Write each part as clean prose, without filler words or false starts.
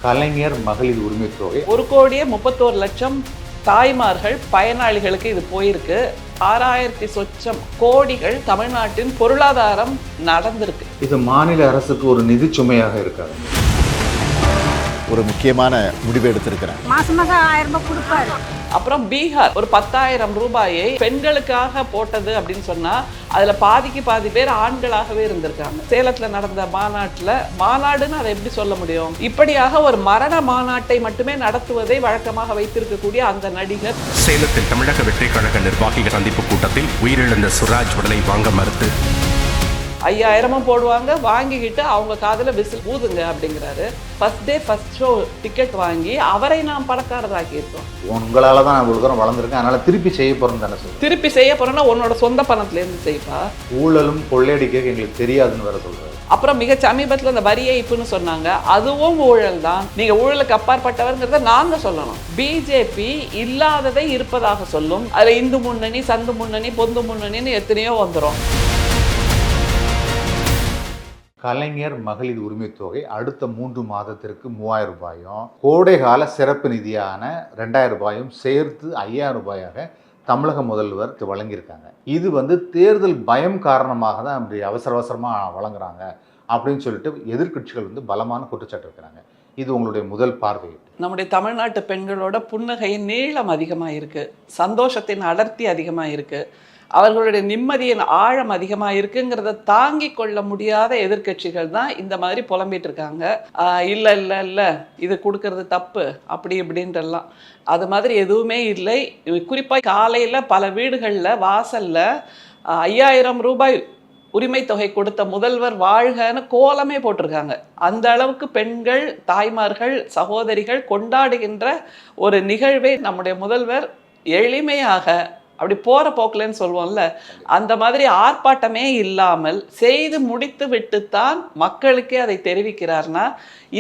கலைஞர் மகளிர் உரிமை தொகை 1,31,00,000 தாய்மார்கள் பயனாளிகளுக்கு இது போயிருக்கு. 6,000 சொச்சம் கோடிகள் தமிழ்நாட்டின் பொருளாதாரம் நடந்திருக்கு. இது மாநில அரசுக்கு ஒரு நிதி சுமையாக இருக்காது. ஒரு முக்கியமான முடிவு எடுத்திருக்கிறேன். மாசம் 1000 ரூபாய் கொடுப்பாரு. அப்புறம் பீகார் ஒரு 10,000 ரூபாயை பெண்களுக்காக போட்டது அப்படின்னு சொன்னா அதுல பாதி பேர் ஆண்களாகவே இருந்திருக்காங்க. சேலத்துல நடந்த மாநாடுன்னு அதை எப்படி சொல்ல முடியும்? இப்படியாக ஒரு மரண மாநாட்டை மட்டுமே நடத்துவதை வழக்கமாக வைத்திருக்கக்கூடிய அந்த நடிகர் சேலத்தில் தமிழக வெற்றி கழக நிர்வாகிகள் சந்திப்பு கூட்டத்தில் உயிரிழந்த சுராஜ் உடலை வாங்க மறுத்து 5,000 போடுவாங்க, வாங்கிக்கிட்டு அவங்க காதுல விசில் ஊதுங்க அப்படிங்கிறாரு. First day first show ticket வாங்கி அவரை நாம் பணக்காரராக்கி இருக்கோம். உங்களால தான் நான் இவ்வளவு தூரம் வளர்ந்துருக்கேன், அதனால திருப்பி செய்ய போறேன்னு தானே சொல்றேன். திருப்பி செய்ய போறேன்னா உன்னோட சொந்த பணத்துல இருந்து செய்ப்பா. ஊழலும் கொள்ளையடிக்க எங்களுக்கு தெரியாதுன்னு வேற சொல்றாரு. அப்புறம் மிக சமீபத்தில் இந்த வரி ஏய்ப்புன்னு சொன்னாங்க, அதுவும் ஊழல் தான். நீங்க ஊழலுக்கு அப்பாற்பட்டவர்ங்கிறத நாங்க சொல்லணும். பிஜேபி இல்லாததை இருப்பதாக சொல்லும். அதுல இந்து முன்னணி, சந்து முன்னணி, பொந்து முன்னணின்னு எத்தனையோ வந்துடும். கலைஞர் மகளிர் உரிமை தொகை அடுத்த 3 மாதத்திற்கு 3,000 ரூபாயும், கோடைகால சிறப்பு நிதியான 2,000 ரூபாயும் சேர்த்து 5,000 ரூபாயாக தமிழக முதல்வர் வழங்கியிருக்காங்க. இது தேர்தல் பயம் காரணமாக தான் அப்படி அவசரமாக வழங்குறாங்க அப்படின்னு சொல்லிட்டு எதிர்க்கட்சிகள் பலமான குற்றச்சாட்டு இருக்கிறாங்க. இது உங்களுடைய முதல் பார்வை? நம்முடைய தமிழ்நாட்டு பெண்களோட புன்னகையின் நீளம் அதிகமாக இருக்கு, சந்தோஷத்தின் அடர்த்தி அதிகமாக இருக்கு, அவர்களுடைய நிம்மதியின் ஆழம் அதிகமாக இருக்குங்கிறத தாங்கி கொள்ள முடியாத எதிர்க்கட்சிகள் தான் இந்த மாதிரி புலம்பிட்டு இருக்காங்க. இல்லை இது கொடுக்கறது தப்பு அப்படி இப்படின்றலாம். அது மாதிரி எதுவுமே இல்லை. குறிப்பாக காலையில் பல வீடுகளில் வாசலில் 5,000 ரூபாய் உரிமை தொகை கொடுத்த முதல்வர் வாழ்கன்னு கோலமே போட்டிருக்காங்க. அந்த அளவுக்கு பெண்கள், தாய்மார்கள், சகோதரிகள் கொண்டாடுகின்ற ஒரு நிகழ்வை நம்முடைய முதல்வர் எளிமையாக அப்படி போகிற போக்கலன்னு சொல்லுவோம்ல, அந்த மாதிரி ஆர்ப்பாட்டமே இல்லாமல் செய்து முடித்து விட்டுத்தான் மக்களுக்கே அதை தெரிவிக்கிறார்னா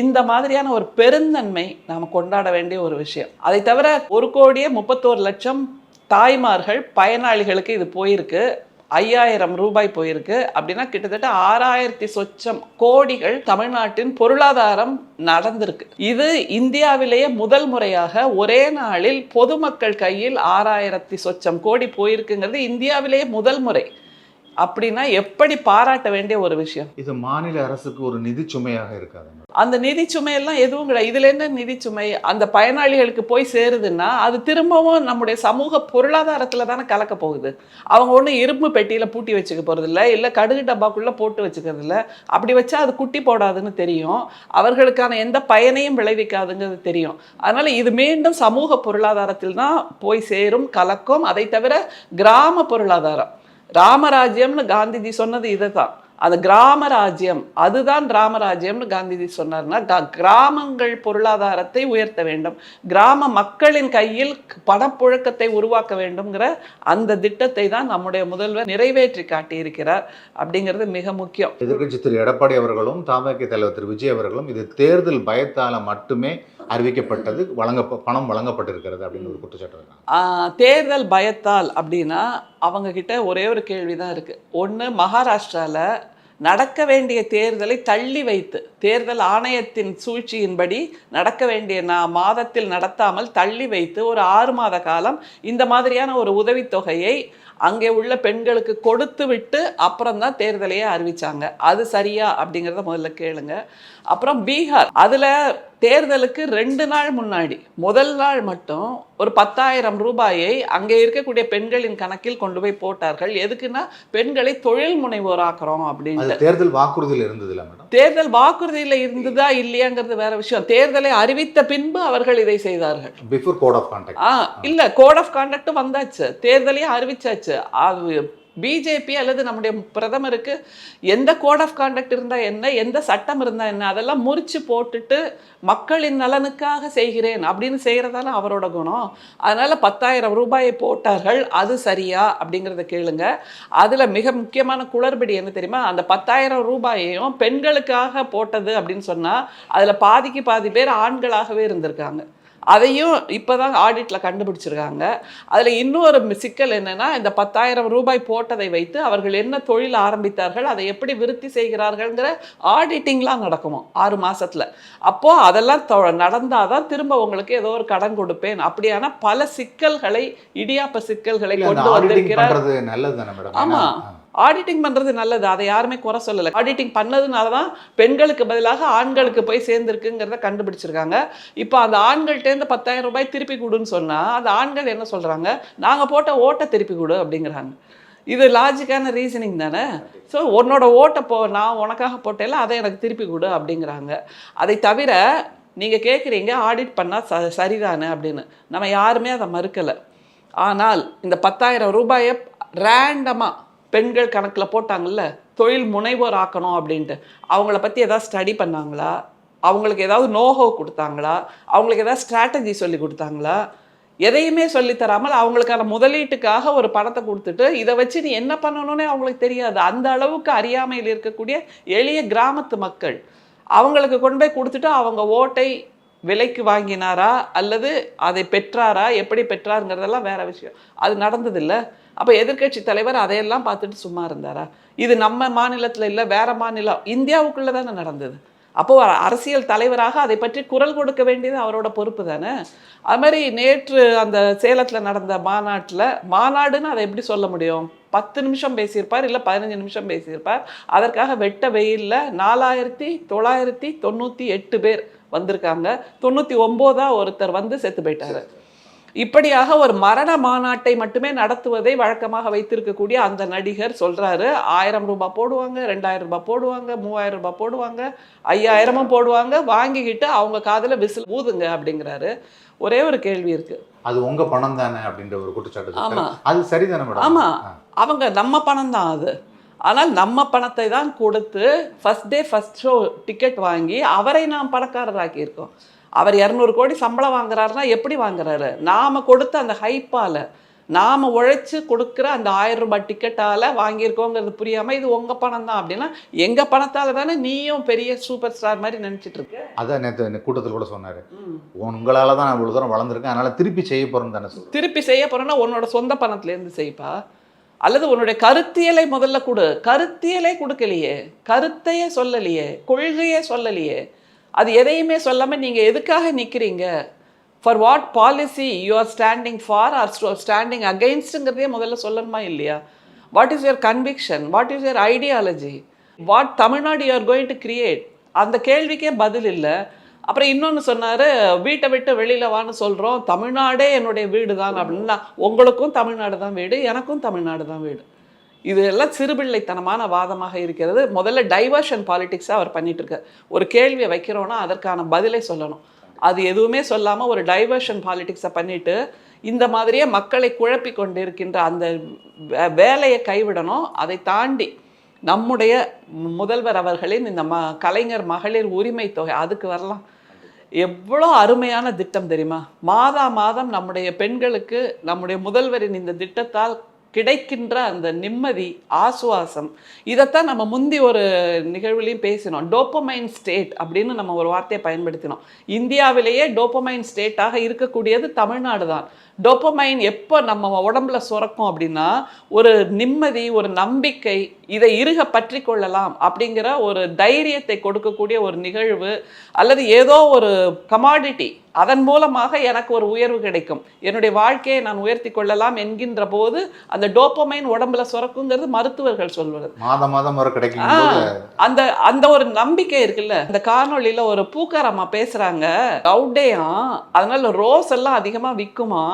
இந்த மாதிரியான ஒரு பெருந்தன்மை நாம் கொண்டாட வேண்டிய ஒரு விஷயம். அதை தவிர 1,31,00,000 தாய்மார்கள் பயனாளிகளுக்கு இது போயிருக்கு. 5,000 ரூபாய் போயிருக்கு அப்படின்னா கிட்டத்தட்ட 6,000 சொச்சம் கோடிகள் தமிழ்நாட்டின் பொருளாதாரம் நடந்திருக்கு. இது இந்தியாவிலேயே முதல் முறையாக ஒரே நாளில் பொதுமக்கள் கையில் 6,000 சொச்சம் கோடி போயிருக்குங்கிறது இந்தியாவிலேயே முதல் முறை. அப்படின்னா எப்படி பாராட்ட வேண்டிய ஒரு விஷயம். இது மாநில அரசுக்கு ஒரு நிதி சுமையாக இருக்காது. அந்த நிதி சுமையெல்லாம் எதுவும் கிடையாது. இதுல என்ன நிதி சுமை? அந்த பயனாளிகளுக்கு போய் சேருதுன்னா அது திரும்பவும் நம்முடைய சமூக பொருளாதாரத்துல தானே கலக்க போகுது. அவங்க ஒன்றும் இரும்பு பெட்டியில பூட்டி வச்சுக்க போறது இல்லை கடுகு டப்பாக்குள்ள போட்டு வச்சுக்கிறது இல்லை. அப்படி வச்சா அது குட்டி போடாதுன்னு தெரியும், அவர்களுக்கான எந்த பயனையும் விளைவிக்காதுங்கிறது தெரியும். அதனால இது மீண்டும் சமூக பொருளாதாரத்தில் தான் போய் சேரும், கலக்கும். அதை தவிர கிராம பொருளாதாரம், ராமராஜ்யம்னு காந்திஜி சொன்னது இதை தான். அது கிராமராஜ்யம், அதுதான் ராமராஜ்யம்னு காந்திஜி சொன்னார்னா கிராமங்கள் பொருளாதாரத்தை உயர்த்த வேண்டும், கிராம மக்களின் கையில் பணப்புழக்கத்தை உருவாக்க வேண்டும்ங்கிற அந்த திட்டத்தை தான் நம்முடைய முதல்வர் நிறைவேற்றி காட்டியிருக்கிறார். அப்படிங்கிறது மிக முக்கியம். எதிர்க்கட்சி திரு எடப்பாடி அவர்களும் தமாக தலைவர் திரு விஜய் அவர்களும் இது தேர்தல் பயத்தால மட்டுமே அறிவிக்கப்பட்டது, பணம் வழங்கப்பட்டிருக்கிறது அப்படின்னு ஒரு குற்றச்சாட்டு இருக்காங்க. தேர்தல் பயத்தால் அப்படின்னா அவங்க கிட்ட ஒரே ஒரு கேள்விதான் இருக்கு. ஒன்று, மகாராஷ்டிரால நடக்க வேண்டிய தேர்தலை தள்ளி வைத்து தேர்தல் ஆணையத்தின் சூழ்ச்சியின்படி நடக்க வேண்டிய மாதத்தில் நடத்தாமல் தள்ளி வைத்து ஒரு 6 மாத காலம் இந்த மாதிரியான ஒரு உதவித்தொகையை அங்கே உள்ள பெண்களுக்கு கொடுத்து விட்டு அப்புறம் தான் தேர்தலையே அறிவிச்சாங்க. அது சரியா அப்படிங்கிறத முதல்ல கேளுங்க. அப்புறம் பீகார், அதில் தேர்தலுக்கு 2 நாள் முன்னாடி முதல் நாள் மட்டும் ஒரு 10,000 ரூபாயை அங்கே இருக்கக்கூடிய பெண்களின் கணக்கில் கொண்டு போய் போட்டார்கள். எதுக்குன்னா பெண்களை தொழில் முனைவோராக்குறோம் அப்படின்னு. தேர்தல் வாக்குறுதியில் இருந்தது இல்லை மேடம்? தேர்தல் வாக்குறுதியில் இருந்ததா இல்லையாங்கிறது வேற விஷயம். தேர்தலை அறிவித்த பின்பு அவர்கள் இதை செய்தார்கள். பிஃபோர் கோட் ஆஃப் கான்டக்ட் இல்ல, கோட் ஆஃப் கான்டக்ட் வந்தாச்சு, தேர்தலையும் அறிவிச்சாச்சு. அது பிஜேபி அல்லது நம்முடைய பிரதமருக்கு எந்த கோட் ஆஃப் கான்டக்ட் இருந்தால் என்ன, எந்த சட்டம் இருந்தால் என்ன, அதெல்லாம் முறிச்சு போட்டுட்டு மக்களின் நலனுக்காக செய்கிறேன் அப்படின்னு செய்கிறதால அவரோட குணம். அதனால் 10,000 ரூபாயை போட்டார்கள். அது சரியா அப்படிங்கிறத கேளுங்க. அதில் மிக முக்கியமான குளறுபடி என்ன தெரியுமா? அந்த 10,000 ரூபாயையும் பெண்களுக்காக போட்டது அப்படின்னு சொன்னால் அதில் பாதி பேர் ஆண்களாகவே இருந்திருக்காங்க. அதையும் இப்போ தான் ஆடிட்டில் கண்டுபிடிச்சிருக்காங்க. அதில் இன்னொரு சிக்கல் என்னென்னா, இந்த 10,000 ரூபாய் போட்டதை வைத்து அவர்கள் என்ன தொழில் ஆரம்பித்தார்கள், அதை எப்படி விருத்தி செய்கிறார்கள்ங்கிற ஆடிட்டிங்லாம் நடக்குமோ 6 மாதத்தில். அப்போது அதெல்லாம் நடந்தால் தான் திரும்ப உங்களுக்கு ஏதோ ஒரு கடன் கொடுப்பேன் அப்படியான பல சிக்கல்களை, இடியாப்ப சிக்கல்களை கொண்டு வந்திருக்கிறார். நல்லது தானே மேடம்? ஆமாம், ஆடிட்டிங் பண்ணுறது நல்லது, அதை யாருமே குறை சொல்லலை. ஆடிட்டிங் பண்ணதுனால தான் பெண்களுக்கு பதிலாக ஆண்களுக்கு போய் சேர்ந்துருக்குங்கிறத கண்டுபிடிச்சிருக்காங்க. இப்போ அந்த ஆண்கள்கிட்டேருந்து 10,000 ரூபாய் திருப்பி கொடுன்னு சொன்னால் அந்த ஆண்கள் என்ன சொல்கிறாங்க, நாங்கள் போட்ட ஓட்டை திருப்பி கொடு அப்படிங்கிறாங்க. இது லாஜிக்கான ரீசனிங் தானே. ஸோ உன்னோட ஓட்டை நான் உனக்காக போட்டேல அதை எனக்கு திருப்பி கொடு அப்படிங்கிறாங்க. அதை தவிர நீங்கள் கேட்குறீங்க ஆடிட் பண்ணால் சரிதானே அப்படின்னு. நம்ம யாருமே அதை மறுக்கலை. ஆனால் இந்த 10,000 ரூபாயை ரேண்டமாக பெண்கள் கணக்கில் போட்டாங்கல்ல, தொழில் முனைவோர் ஆக்கணும் அப்படின்ட்டு, அவங்கள பற்றி ஏதாவது ஸ்டடி பண்ணாங்களா? அவங்களுக்கு ஏதாவது நோஹோ கொடுத்தாங்களா? அவங்களுக்கு ஏதாவது ஸ்ட்ராட்டஜி சொல்லி கொடுத்தாங்களா? எதையுமே சொல்லித்தராமல் அவங்களுக்கான முதலீட்டுக்காக ஒரு பணத்தை கொடுத்துட்டு இதை வச்சு நீ என்ன பண்ணணும்னே அவங்களுக்கு தெரியாது. அந்த அளவுக்கு அறியாமையில் இருக்கக்கூடிய எளிய கிராமத்து மக்கள் அவங்களுக்கு கொண்டு போய் கொடுத்துட்டு அவங்க ஓட்டை விலைக்கு வாங்கினாரா அல்லது அதை பெற்றாரா, எப்படி பெற்றாருங்கிறதெல்லாம் வேற விஷயம். அது நடந்ததில்லை. அப்போ எதிர்க்கட்சி தலைவர் அதையெல்லாம் பார்த்துட்டு சும்மா இருந்தாரா? இது நம்ம மாநிலத்தில் இல்லை, வேற மாநிலம், இந்தியாவுக்குள்ளே தானே நடந்தது. அப்போது அரசியல் தலைவராக அதை பற்றி குரல் கொடுக்க வேண்டியது அவரோட பொறுப்பு தானே. அது மாதிரி நேற்று அந்த சேலத்தில் நடந்த மாநாடுன்னு அதை எப்படி சொல்ல முடியும்? 10 நிமிஷம் பேசியிருப்பார், இல்லை 15 நிமிஷம் பேசியிருப்பார். அதற்காக வெட்ட வெயிலில் 4,998 பேர் வந்திருக்காங்க. 99 ஒருத்தர் வந்து செத்து போயிட்டாரு. இப்படியாக ஒரு மரண மாநாட்டை மட்டுமே நடத்துவதை வழக்கமாக வைத்திருக்கக்கூடிய அந்த நடிகர் சொல்றாரு, 1000 ரூபாய் போடுவாங்க, 2000 ரூபாய் போடுவாங்க, 3000 ரூபாய் போடுவாங்க, 5000 போடுவாங்க, வாங்கிக்கிட்டு அவங்க காதில் விசில் ஊதுங்க அப்படிங்கிறாரு. ஒரே ஒரு கேள்வி இருக்கு, அது உங்க பணம் தானே அப்படின்ற ஒரு குற்றச்சாட்டு. ஆமா, அது சரிதானே மேடம்? ஆமா, அவங்க நம்ம பணம் தான் அது. ஆனால் நம்ம பணத்தை தான் கொடுத்து first day first show ticket வாங்கி அவரை நாம் பணக்காரராக்கியிருக்கோம். அவர் 200 கோடி சம்பளம் வாங்குறாருன்னா எப்படி வாங்குறாரு? நாம் கொடுத்த அந்த ஹைப்பால், நாம் உழைச்சி கொடுக்குற அந்த 1000 ரூபாய் டிக்கெட்டால் வாங்கியிருக்கோங்கிறது புரியாமல் இது உங்கள் பணம் தான் அப்படின்னா, எங்கள் பணத்தால் தானே நீயும் பெரிய சூப்பர் ஸ்டார் மாதிரி நினச்சிட்டு இருக்க. அதான் நேற்று கூட்டத்தில் கூட சொன்னார், உங்களால் தான் நான் இவ்வளோ தூரம் வளர்ந்துருக்கேன், அதனால் திருப்பி செய்ய போகிறேன்னு தானே சொல்லுங்கள். திருப்பி செய்ய போகிறேன்னா உன்னோட சொந்த பணத்துலேருந்து செய்ப்பா, அல்லது உன்னுடைய கருத்தியலை முதல்ல கொடு. கருத்தியலே கொடுக்கலையே, கருத்தையே சொல்லலையே, கொள்கையே சொல்லலையே, அது எதையுமே சொல்லாமல் நீங்கள் எதுக்காக நிற்கிறீங்க? For what policy you are standing for or standing அகெயின்ஸ்டுங்கிறதே முதல்ல சொல்லணுமா இல்லையா? What is your conviction? What is your ideology? What Tamil Nadu you are going to create? அந்த கேள்விக்கே பதில் இல்லை. அப்புறம் இன்னொன்று சொன்னார், வீட்டை விட்டு வெளியில் வான்னு சொல்கிறோம், தமிழ்நாடே என்னுடைய வீடு தான் அப்படின்னா, உங்களுக்கும் தமிழ்நாடு தான் வீடு, எனக்கும் தமிழ்நாடு தான் வீடு. இது எல்லாம் சிறுபிள்ளைத்தனமான வாதமாக இருக்கிறது. முதல்ல டைவர்ஷன் பாலிடிக்ஸாக அவர் பண்ணிட்டு இருக்கார். ஒரு கேள்வியை வைக்கிறோன்னா அதற்கான பதிலை சொல்லணும். அது எதுவுமே சொல்லாமல் ஒரு டைவர்ஷன் பாலிடிக்ஸை பண்ணிட்டு இந்த மாதிரியே மக்களை குழப்பி கொண்டு இருக்கின்ற அந்த வேலையை கைவிடணும். அதை தாண்டி நம்முடைய முதல்வர் அவர்களின் இந்த கலைஞர் மகளிர் உரிமை தொகை, அதுக்கு வரலாம். எவ்வளோ அருமையான திட்டம் தெரியுமா? மாதம் நம்முடைய பெண்களுக்கு நம்முடைய முதல்வரின் இந்த திட்டத்தால் கிடைக்கின்ற அந்த நிம்மதி, ஆசுவாசம், இதைத்தான் நம்ம முந்தி ஒரு நிகழ்வுலையும் பேசினோம். டோப்பமைன் ஸ்டேட் அப்படின்னு நம்ம ஒரு வார்த்தையை பயன்படுத்தினோம். இந்தியாவிலேயே டோப்பமைன் ஸ்டேட்டாக இருக்கக்கூடியது தமிழ்நாடு தான். டோப்பமைன் எப்போ நம்ம உடம்புல சுரக்கும் அப்படின்னா, ஒரு நிம்மதி, ஒரு நம்பிக்கை, இதை இறுக பற்றி கொள்ளலாம் அப்படிங்கிற ஒரு தைரியத்தை கொடுக்கக்கூடிய ஒரு நிகழ்வு, அல்லது ஏதோ ஒரு கமாடிட்டி, அதன் மூலமாக எனக்கு ஒரு உயர்வு கிடைக்கும், என்னுடைய வாழ்க்கையை நான் உயர்த்தி கொள்ளலாம் என்கின்ற போது அந்த டோப்பமைன் உடம்புல சுரக்குங்கிறது மருத்துவர்கள் சொல்வது. மாதம் வர கிடைக்கும். அந்த அந்த ஒரு நம்பிக்கை இருக்குல்ல. இந்த காணொலியில ஒரு பூக்காரம்மா பேசுறாங்க, அவுடேயா அதனால ரோஸ் எல்லாம் அதிகமா விற்குமா,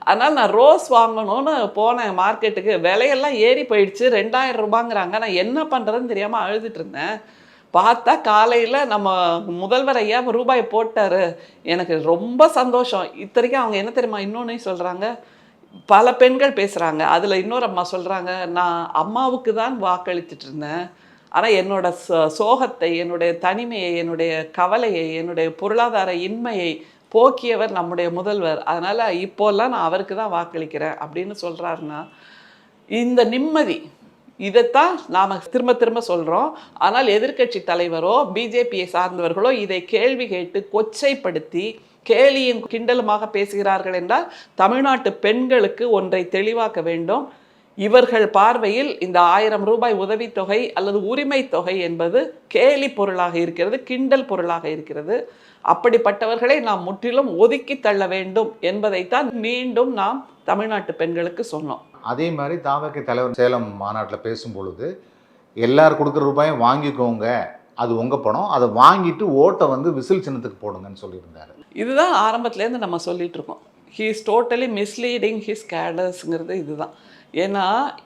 அதனால நான் ரோஸ் வாங்கணும்னு போனேன் மார்க்கெட்டுக்கு, விலையெல்லாம் ஏறி போயிடுச்சு, 2000 ரூபாங்கிறாங்க. நான் என்ன பண்றதுன்னு தெரியாம அழுதுட்டு இருந்தேன். பார்த்தா காலையில் நம்ம முதல்வர் ஐயா ரூபாய் போட்டார். எனக்கு ரொம்ப சந்தோஷம். இத்தனைக்கும் அவங்க என்ன தெரியுமா இன்னொன்று சொல்கிறாங்க, பல பெண்கள் பேசுகிறாங்க. அதில் இன்னொரு அம்மா சொல்கிறாங்க, நான் அம்மாவுக்கு தான் வாக்களித்துட்டு இருந்தேன், ஆனால் என்னோட சோகத்தை, என்னுடைய தனிமையை, என்னுடைய கவலையை, என்னுடைய பொருளாதார இன்மையை போக்கியவர் நம்முடைய முதல்வர், அதனால் இப்போல்லாம் நான் அவருக்கு தான் வாக்களிக்கிறேன் அப்படின்னு சொல்கிறாருன்னா, இந்த நிம்மதி, இதைத்தான் நாம் திரும்ப திரும்ப சொல்கிறோம். ஆனால் எதிர்க்கட்சி தலைவரோ பிஜேபியை சார்ந்தவர்களோ இதை கேள்வி கேட்டு கொச்சைப்படுத்தி கேலியும் கிண்டலுமாக பேசுகிறார்கள் என்றால் தமிழ்நாட்டு பெண்களுக்கு ஒன்றை தெளிவாக்க வேண்டும். இவர்கள் பார்வையில் இந்த 1000 ரூபாய் உதவித்தொகை அல்லது உரிமை தொகை என்பது கேலி பொருளாக இருக்கிறது, கிண்டல் பொருளாக இருக்கிறது. அப்படிப்பட்டவர்களை நாம் முற்றிலும் ஒதுக்கி தள்ள வேண்டும் என்பதைத்தான் மீண்டும் நாம் தமிழ்நாட்டு பெண்களுக்கு சொன்னோம். அதே மாதிரி தாவக தலைவர் சேலம் மாநாட்டில் பேசும் பொழுது எல்லாரும் கொடுக்குற ரூபாயும் வாங்கிக்கோங்க, அது உங்கள் பணம், அதை வாங்கிட்டு ஓட்டை வந்து விசில் சின்னத்துக்கு போடுங்கன்னு சொல்லியிருந்தாரு. இதுதான் ஆரம்பத்துலேருந்து நம்ம சொல்லிட்டு இருக்கோம். He is totally misleading his கேடர்ஸுங்கிறது இதுதான். ஏன்னா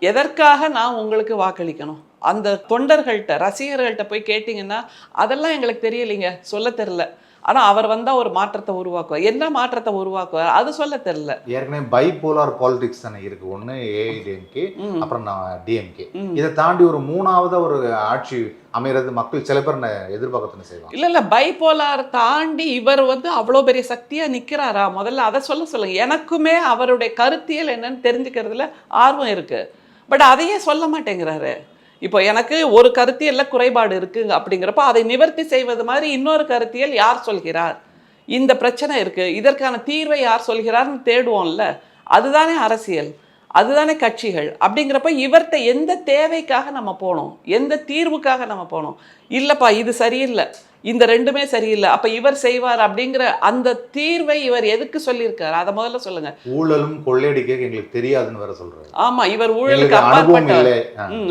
எதற்காக நான் உங்களுக்கு வாக்களிக்கணும்? அந்த தொண்டர்கள்ட்ட ரசிகர்கள்ட்ட போய் கேட்டிங்கன்னா அதெல்லாம் எங்களுக்கு தெரியலைங்க, சொல்ல தெரில. ஆனால் அவர் வந்தால் ஒரு மாற்றத்தை உருவாக்குவார். என்ன மாற்றத்தை உருவாக்குவார் அது சொல்ல தெரில. ஏற்கனவே பைபோலார் பாலிடிக்ஸ் தானே இருக்கு. ஒன்று ஏஐடிஎம்கே, அப்புறம் நான் டிஎம்கே. இதை தாண்டி ஒரு மூணாவது ஒரு ஆட்சி அமைகிறது மக்கள் சில பேர் எதிர்பார்க்கத்தானே செய்வாங்க. இல்லை பைபோலார் தாண்டி இவர் வந்து அவ்வளோ பெரிய சக்தியாக நிற்கிறாரா? முதல்ல அதை சொல்லுங்க. எனக்குமே அவருடைய கருத்தியல் என்னன்னு தெரிஞ்சுக்கிறதுல ஆர்வம் இருக்குது. பட் அதையே சொல்ல மாட்டேங்கிறாரு. இப்போ எனக்கு ஒரு கருத்தியலில் குறைபாடு இருக்குது அப்படிங்கிறப்ப அதை நிவர்த்தி செய்வது மாதிரி இன்னொரு கருத்தியல் யார் சொல்கிறார்? இந்த பிரச்சனை இருக்குது, இதற்கான தீர்வை யார் சொல்கிறார்னு தேடுவோம்ல. அதுதானே அரசியல், அதுதானே கட்சிகள். அப்படிங்கிறப்ப இவர்கிட்ட எந்த தேவைக்காக நம்ம போனோம், எந்த தீர்வுக்காக நம்ம போனோம்? இல்லைப்பா இது சரியில்லை, இந்த ரெண்டுமே சரியில்லை, அப்போ இவர் செய்வார் அப்படிங்கிற அந்த தீர்வை இவர் எதுக்கு சொல்லியிருக்காரு? அதை முதல்ல சொல்லுங்க. ஊழலும் கொள்ளையடிக்க எங்களுக்கு தெரியாதுன்னு வேற சொல்றாரு. ஆமா, இவர் ஊழலுக்கு அப்பாற்பட்டவர்.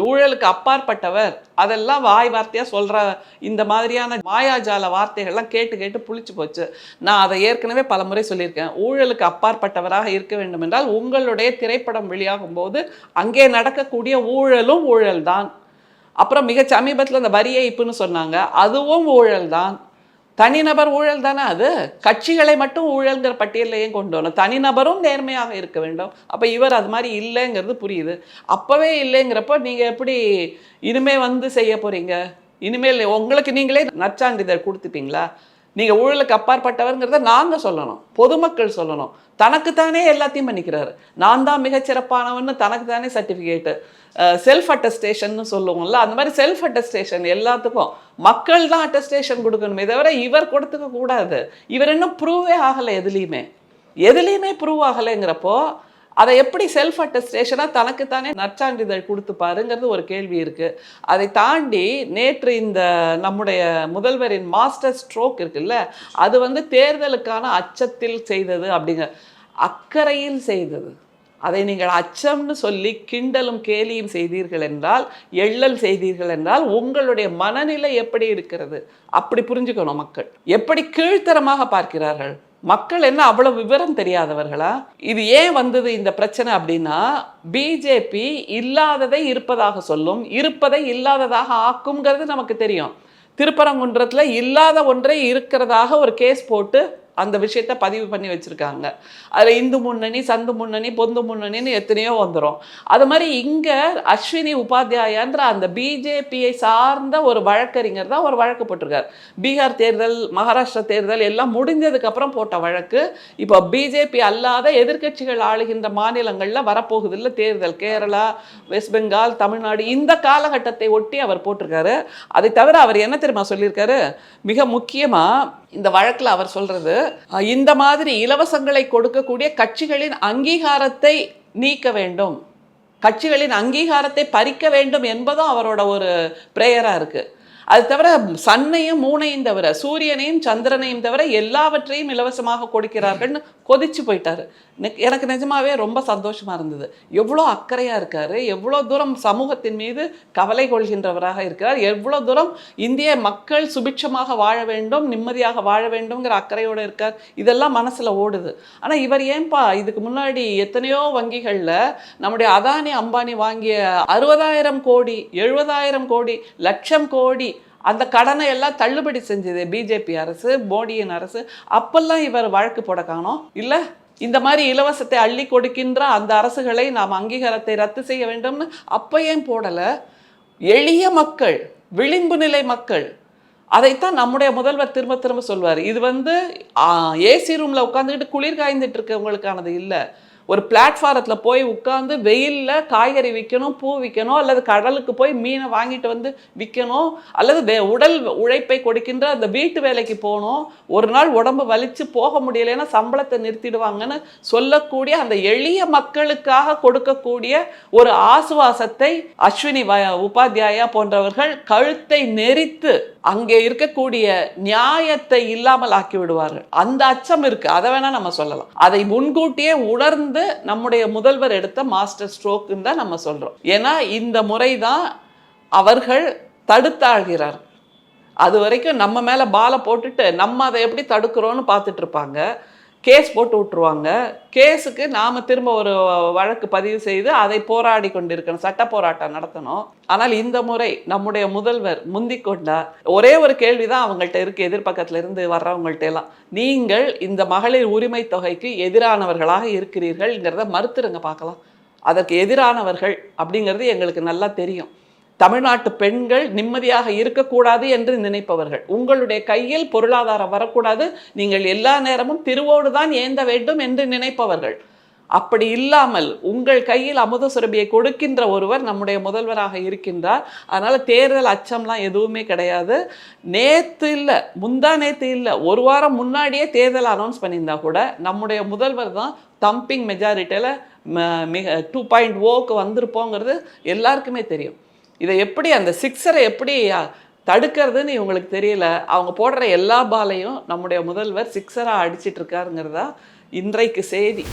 ஊழலுக்கு அப்பாற்பட்டவர். அதெல்லாம் வாய் வார்த்தையா சொல்ற இந்த மாதிரியான மாயாஜால வார்த்தைகள்லாம் கேட்டு கேட்டு புளிச்சு போச்சு. நான் அதை ஏற்கனவே பல முறை சொல்லியிருக்கேன். ஊழலுக்கு அப்பாற்பட்டவராக இருக்க வேண்டும் என்றால் உங்களுடைய திரைப்படம் வெளியாகும் போது அங்கே நடக்கக்கூடிய ஊழலும் ஊழல் தான். அப்புறம் மிக சமீபத்தில் அந்த வரி ஏய்ப்புன்னு சொன்னாங்க, அதுவும் ஊழல் தான். தனிநபர் ஊழல் தானே அது. கட்சிகளை மட்டும் ஊழல்ங்கிற பட்டியலையும் கொண்டு வரணும். தனிநபரும் நேர்மையாக இருக்க வேண்டும். அப்போ இவர் அது மாதிரி இல்லைங்கிறது புரியுது. அப்போவே இல்லைங்கிறப்போ நீங்கள் எப்படி இனிமேல் வந்து செய்ய போகிறீங்க? இனிமேல் உங்களுக்கு நீங்களே நற்சான்றிதழ் கொடுத்துப்பீங்களா? நீங்கள் ஊழலுக்கு அப்பாற்பட்டவர்ங்கிறத நாங்கள் சொல்லணும், பொதுமக்கள் சொல்லணும். தனக்குத்தானே எல்லாத்தையும் பண்ணிக்கிறாரு. நான் தான் மிகச்சிறப்பானவன்னு தனக்கு தானே சர்டிஃபிகேட்டு, செல்ஃப் அட்டஸ்டேஷன் சொல்லுவோம்ல, அந்த மாதிரி செல்ஃப் அட்டஸ்டேஷன் எல்லாத்துக்கும் மக்கள் தான் அட்டஸ்டேஷன் கொடுக்கணுமே தவிர இவர் கொடுத்துக்க கூடாது. இவர் இன்னும் ப்ரூவே ஆகலை, எதுலேயுமே ப்ரூவ் ஆகலைங்கிறப்போ அதை எப்படி செல்ஃப் அட்டஸ்டேஷனாக தனக்குத்தானே நற்சான்றிதழ் கொடுத்துப்பாருங்கிறது ஒரு கேள்வி இருக்குது. அதை தாண்டி நேற்று இந்த நம்முடைய முதல்வரின் மாஸ்டர் ஸ்ட்ரோக் இருக்குல்ல, அது வந்து தேர்தலுக்கான அச்சத்தில் செய்தது அப்படிங்கிற அக்கறையில் செய்தது. அதை நீங்கள் அச்சம்னு சொல்லி கிண்டலும் கேலியும் செய்தீர்கள் என்றால், எள்ளல் செய்தீர்கள் என்றால் உங்களுடைய மனநிலை எப்படி இருக்கிறது அப்படி புரிஞ்சுக்கணும். மக்கள் எப்படி கீழ்த்தரமாக பார்க்கிறார்கள். மக்கள் என்ன அவ்வளவு விவரம் தெரியாதவர்களா? இது ஏன் வந்தது இந்த பிரச்சனை அப்படின்னா, பிஜேபி இல்லாததை இருப்பதாக சொல்லும், இருப்பதை இல்லாததாக ஆக்குங்கிறது நமக்கு தெரியும். திருப்பரங்குன்றத்தில் இல்லாத ஒன்றை இருக்கிறதாக ஒரு கேஸ் போட்டு அந்த விஷயத்தை பதிவு பண்ணி வச்சுருக்காங்க. அதில் இந்து முன்னணி, சந்து முன்னணி, பொந்து முன்னணின்னு எத்தனையோ வந்துடும். அது மாதிரி இங்கே அஸ்வினி உபாத்யாயன்ற அந்த பிஜேபியை சார்ந்த ஒரு வழக்கறிஞர் தான் ஒரு வழக்கு போட்டிருக்கார். பீகார் தேர்தல், மகாராஷ்டிரா தேர்தல் எல்லாம் முடிஞ்சதுக்கப்புறம் போட்ட வழக்கு. இப்போ பிஜேபி அல்லாத எதிர்க்கட்சிகள் ஆளுகின்ற மாநிலங்களில் வரப்போகுதில்ல தேர்தல், கேரளா, வெஸ்ட் பெங்கால், தமிழ்நாடு, இந்த காலகட்டத்தை ஒட்டி அவர் போட்டிருக்காரு. அதை தவிர அவர் என்ன தெரியுமா சொல்லியிருக்காரு? மிக முக்கியமாக இந்த வழக்கில் அவர் சொல்கிறது, இந்த மாதிரி இலவசங்களை கொடுக்கக்கூடிய கட்சிகளின் அங்கீகாரத்தை நீக்க வேண்டும், கட்சிகளின் அங்கீகாரத்தை பறிக்க வேண்டும் என்பதும் அவரோட ஒரு பிரேயராக இருக்குது. அது தவிர சன்னையும் மூனையும் தவிர, சூரியனையும் சந்திரனையும் தவிர எல்லாவற்றையும் இலவசமாக கொடுக்கிறார்கள்னு கொதிச்சு போயிட்டாரு. எனக்கு நிஜமாவே ரொம்ப சந்தோஷமாக இருந்தது. எவ்வளோ அக்கறையாக இருக்கார், எவ்வளோ தூரம் சமூகத்தின் மீது கவலை கொள்கின்றவராக இருக்கிறார், எவ்வளோ தூரம் இந்திய மக்கள் சுபிட்சமாக வாழ வேண்டும், நிம்மதியாக வாழ வேண்டும்ங்கிற அக்கறையோடு இருக்கார். இதெல்லாம் மனசில் ஓடுது. ஆனால் இவர் ஏன்பா இதுக்கு முன்னாடி எத்தனையோ வங்கிகளில் நம்முடைய அதானி அம்பானி வாங்கிய 60,000 கோடி, 70,000 கோடி, லட்சம் கோடி அந்த கடனை எல்லாம் தள்ளுபடி செஞ்சது பிஜேபி அரசு, மோடியின் அரசு. அப்பெல்லாம் இவர் வழக்கு போட காணோம். இல்லை, இந்த மாதிரி இலவசத்தை அள்ளி கொடுக்கின்ற அந்த அரசுகளை நாம் அங்கீகாரத்தை ரத்து செய்ய வேண்டும்னு அப்போ ஏன் போடலை? எளிய மக்கள், விளிம்பு நிலை மக்கள், அதைத்தான் நம்முடைய முதல்வர் திரும்ப திரும்ப சொல்வார். இது வந்து ஏசி ரூமில் உட்காந்துக்கிட்டு குளிர் காய்ந்துட்டு இருக்கவங்களுக்கானது இல்லை. ஒரு பிளாட்ஃபாரத்தில் போய் உட்காந்து வெயிலில் காய்கறி விற்கணும், பூ விற்கணும், அல்லது கடலுக்கு போய் மீனை வாங்கிட்டு வந்து விற்கணும், அல்லது உடல் உழைப்பை கொடுக்கின்ற அந்த வீட்டு வேலைக்கு போகணும், ஒரு நாள் உடம்பு வலிச்சு போக முடியலைன்னா சம்பளத்தை நிறுத்திடுவாங்கன்னு சொல்லக்கூடிய அந்த எளிய மக்களுக்காக கொடுக்கக்கூடிய ஒரு ஆசுவாசத்தை அஸ்வினி உபாத்யாயா போன்றவர்கள் கழுத்தை நெரித்து அங்கே இருக்கக்கூடிய நியாயத்தை இல்லாமல் ஆக்கி விடுவார்கள். அந்த அச்சம் இருக்கு, அதை வேணா நம்ம சொல்லலாம். அதை முன்கூட்டியே உணர்ந்து நம்முடைய முதல்வர் எடுத்த மாஸ்டர் ஸ்ட்ரோக்குன்னு தான் நம்ம சொல்றோம். ஏன்னா இந்த முறைதான் அவர்கள் தடுத்தாழ்கிறார். அது வரைக்கும் நம்ம மேல பாலை போட்டுட்டு நம்ம அதை எப்படி தடுக்கிறோன்னு பார்த்துட்டு இருப்பாங்க. கேஸ் போட்டு விட்டுருவாங்க. கேஸுக்கு நாம் திரும்ப ஒரு வழக்கு பதிவு செய்து அதை போராடி கொண்டிருக்கணும், சட்ட போராட்டம் நடத்தணும். ஆனால் இந்த முறை நம்முடைய முதல்வர் முந்திக்கொண்டார். ஒரே ஒரு கேள்விதான் அவங்கள்ட்ட இருக்கு, எதிர்பக்கத்துல இருந்து வர்றவங்கள்ட்ட எல்லாம், நீங்கள் இந்த மகளிர் உரிமை தொகைக்கு எதிரானவர்களாக இருக்கிறீர்கள்ங்கிறத மறுத்துருங்க பார்க்கலாம். அதற்கு எதிரானவர்கள் அப்படிங்கிறது எங்களுக்கு நல்லா தெரியும். தமிழ்நாட்டு பெண்கள் நிம்மதியாக இருக்கக்கூடாது என்று நினைப்பவர்கள், உங்களுடைய கையில் பொருளாதாரம் வரக்கூடாது, நீங்கள் எல்லா நேரமும் திருவோடு தான் ஏந்த வேண்டும் என்று நினைப்பவர்கள். அப்படி இல்லாமல் உங்கள் கையில் அமுத சுரபியை கொடுக்கின்ற ஒருவர் நம்முடைய முதல்வராக இருக்கின்றார். அதனால் தேர்தல் அச்சம்லாம் எதுவுமே கிடையாது. நேற்று இல்லை, முந்தா நேற்று இல்லை, ஒரு வாரம் முன்னாடியே தேர்தல் அனௌன்ஸ் பண்ணியிருந்தா கூட நம்முடைய முதல்வர் தான் தம்பிங் மெஜாரிட்டியில் 2.0க்கு வந்திருப்போங்கிறது எல்லாருக்குமே தெரியும். இதை எப்படி அந்த சிக்ஸரை எப்படி தடுக்கிறதுன்னு இவங்களுக்கு தெரியல. அவங்க போடுற எல்லா பாலையும் நம்முடைய முதல்வர் சிக்ஸராக அடிச்சிட்டு இருக்காருங்கிறதா இன்றைக்கு செய்தி.